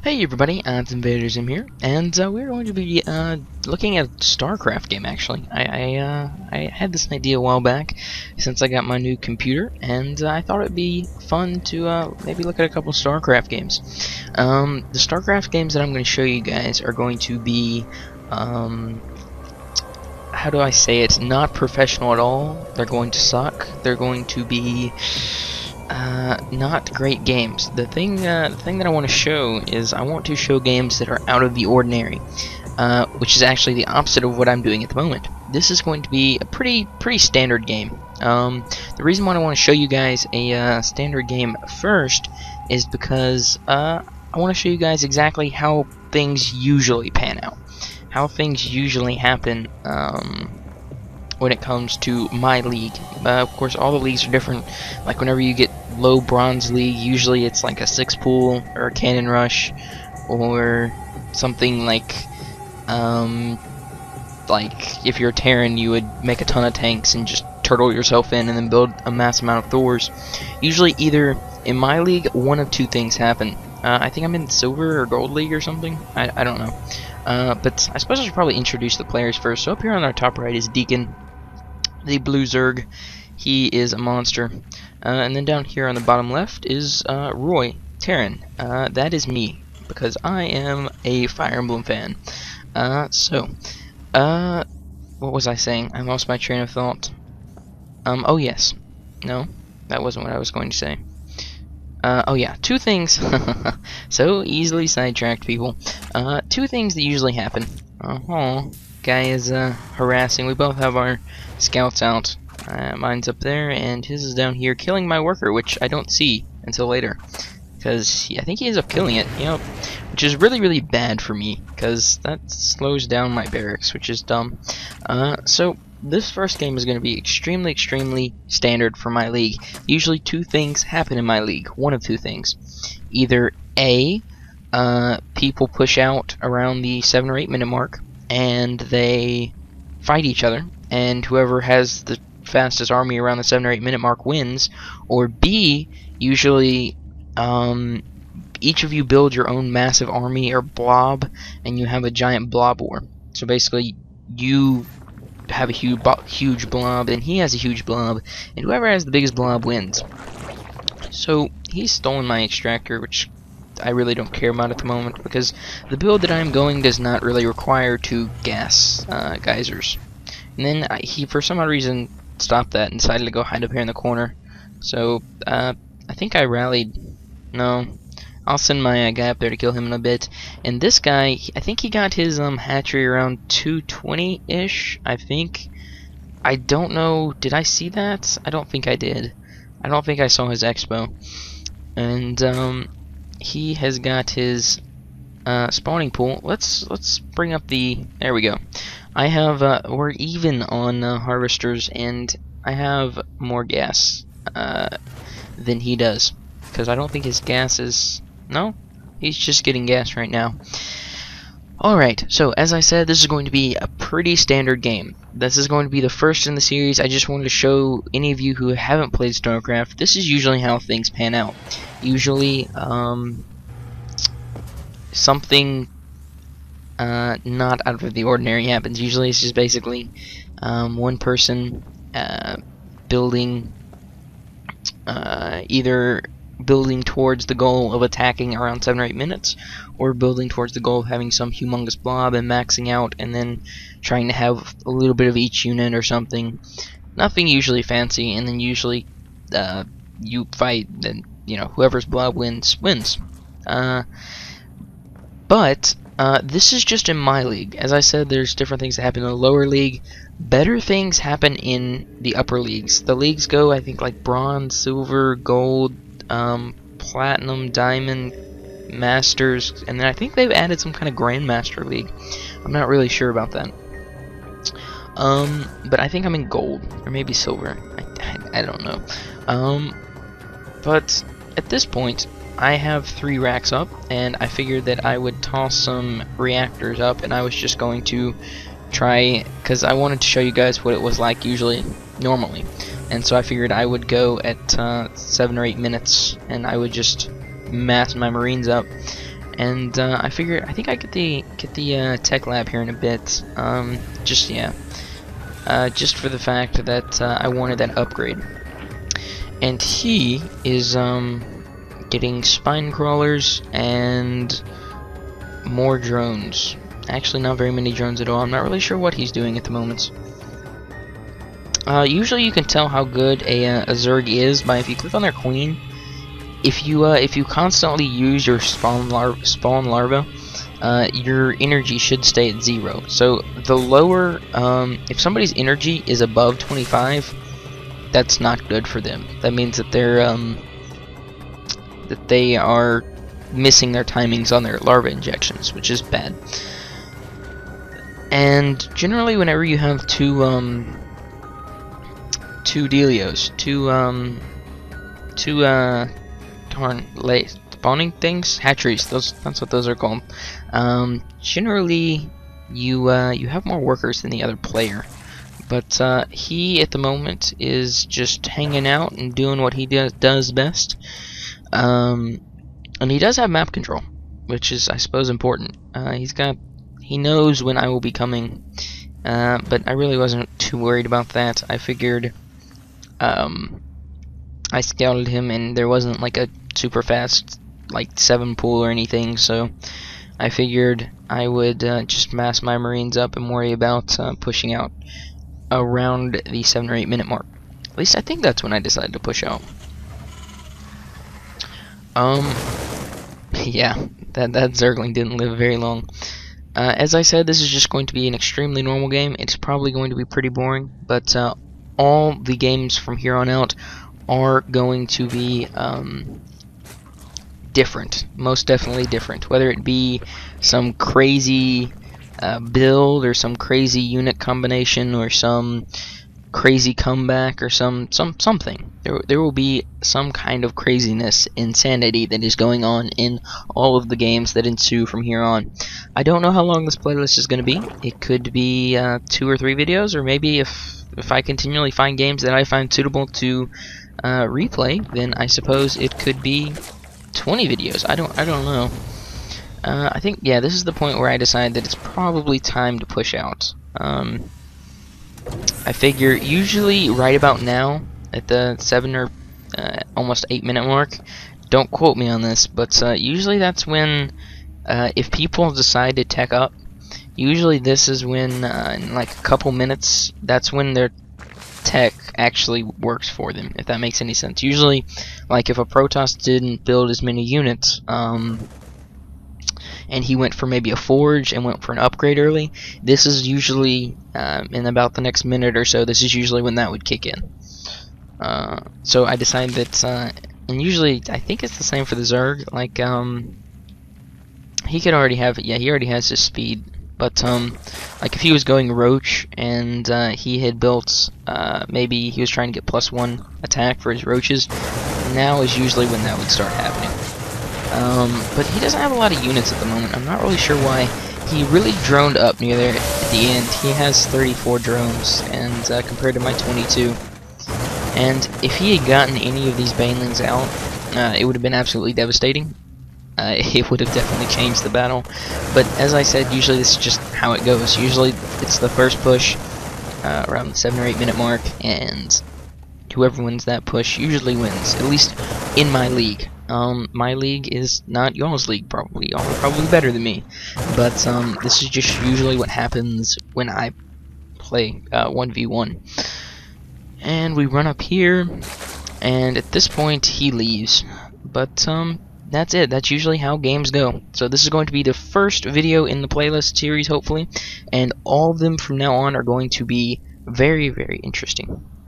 Hey everybody, it's Invaderzim here, and we're going to be looking at a Starcraft game. Actually, I had this idea a while back since I got my new computer, and I thought it'd be fun to maybe look at a couple Starcraft games. The Starcraft games that I'm going to show you guys are going to be how do I say it? Not professional at all. They're going to suck. They're going to be not great games. The thing that I want to show is I want to show games that are out of the ordinary, which is actually the opposite of what I'm doing at the moment. This is going to be a pretty standard game. The reason why I want to show you guys a standard game first is because I want to show you guys exactly how things usually pan out, how things usually happen when it comes to my league. Of course, all the leagues are different. Like whenever you get low bronze league, usually it's like a 6-pool or a cannon rush, or something like if you're a Terran, you would make a ton of tanks and just turtle yourself in and then build a mass amount of Thors. Usually, either in my league, one of two things happen. I think I'm in silver or gold league or something. I don't know. But I suppose I should probably introduce the players first. So up here on our top right is Deacon, the blue Zerg. He is a monster. And then down here on the bottom left is Roy, Terran. That is me, because I am a Fire Emblem fan. What was I saying? I lost my train of thought. Oh yes. No, that wasn't what I was going to say. Oh yeah, two things. So easily sidetracked, people. Two things that usually happen. Guy is harassing. We both have our scouts out. Mine's up there, and his is down here killing my worker, which I don't see until later, because I think he ends up killing it. Which is really bad for me, because that slows down my barracks, which is dumb. So this first game is going to be extremely standard for my league. Usually two things happen in my league. One of two things. Either A, people push out around the 7 or 8 minute mark and they fight each other, and whoever has the fastest army around the 7 or 8 minute mark wins. Or B, usually each of you build your own massive army or blob, and you have a giant blob war. So basically you have a huge blob, and he has a huge blob, and whoever has the biggest blob wins. So he's stolen my extractor, which I really don't care about at the moment, because the build that I'm going does not really require 2 gas geysers. And then he, for some odd reason, stopped that and decided to go hide up here in the corner. So I think I rallied. No, I'll send my guy up there to kill him in a bit. And this guy, I think he got his hatchery around 220-ish, I think. I don't know, did I see that? I don't think I did. I don't think I saw his expo. And he has got his spawning pool. Let's bring up the, there we go. I have we're even on harvesters, and I have more gas than he does, because I don't think his gas is, no, he's just getting gas right now. Alright, so as I said, this is going to be a pretty standard game. This is going to be the first in the series. I just wanted to show any of you who haven't played Starcraft, this is usually how things pan out. Usually, something not out of the ordinary happens. Usually it's just basically one person building, either building towards the goal of attacking around 7 or 8 minutes, or building towards the goal of having some humongous blob and maxing out, and then trying to have a little bit of each unit or something. Nothing usually fancy, and then usually you fight, and whoever's blob wins. But this is just in my league. As I said, there's different things that happen in the lower league. Better things happen in the upper leagues. The leagues go, I think, like bronze, silver, gold, platinum, diamond, masters, and then I think they've added some kind of grandmaster league. I'm not really sure about that. But I think I'm in gold, or maybe silver. I don't know. But at this point, I have 3 racks up, and I figured that I would toss some reactors up, and I was just going to try, because I wanted to show you guys what it was like normally. And so I figured I would go at 7 or 8 minutes, and I would just mass my Marines up, and I figured I think I get the tech lab here in a bit. Just for the fact that I wanted that upgrade. And he is getting spine crawlers and more drones. Actually, not very many drones at all. I'm not really sure what he's doing at the moment. Usually, you can tell how good a Zerg is by if you click on their queen. If you constantly use your spawn larva, your energy should stay at 0. So the lower, if somebody's energy is above 25, that's not good for them. That means that they are missing their timings on their larva injections, which is bad. And generally, whenever you have two spawning things, hatcheries. That's what those are called. Generally, you have more workers than the other player. But he, at the moment, is just hanging out and doing what he does best. And he does have map control, which is, I suppose, important. He knows when I will be coming, but I really wasn't too worried about that. I figured, I scouted him, and there wasn't like a super fast, like 7 pool or anything, so I figured I would just mass my Marines up and worry about pushing out around the 7 or 8 minute mark. At least I think that's when I decided to push out. Yeah, that Zergling didn't live very long. As I said, this is just going to be an extremely normal game. It's probably going to be pretty boring, but all the games from here on out are going to be different. Most definitely different. Whether it be some crazy build or some crazy unit combination or some crazy comeback or something. There will be some kind of craziness, insanity that is going on in all of the games that ensue from here on. I don't know how long this playlist is going to be. It could be 2 or 3 videos, or maybe if I continually find games that I find suitable to replay, then I suppose it could be 20 videos. I don't know. I think, yeah, this is the point where I decide that it's probably time to push out. I figure usually right about now, at the 7 or almost 8 minute mark, don't quote me on this, but usually that's when, if people decide to tech up, usually this is when, in like a couple minutes, that's when their tech actually works for them, if that makes any sense. Usually, like if a Protoss didn't build as many units, and he went for maybe a forge and went for an upgrade early, this is usually in about the next minute or so, this is usually when that would kick in. So I decided that, and usually I think it's the same for the Zerg, like he could already have it, yeah, he already has his speed, but like if he was going Roach and he had built, maybe he was trying to get +1 attack for his Roaches, now is usually when that would start happening. But he doesn't have a lot of units at the moment. I'm not really sure why. He really droned up near there at the end. He has 34 drones, and compared to my 22. And if he had gotten any of these Banelings out, it would have been absolutely devastating. It would have definitely changed the battle. But as I said, usually this is just how it goes. Usually it's the first push around the 7 or 8 minute mark, and whoever wins that push usually wins, at least in my league. My league is not y'all's league, probably. Y'all are probably better than me. But this is just usually what happens when I play 1v1. And we run up here, and at this point he leaves. But that's it. That's usually how games go. So this is going to be the first video in the playlist series, hopefully. And all of them from now on are going to be very, very interesting.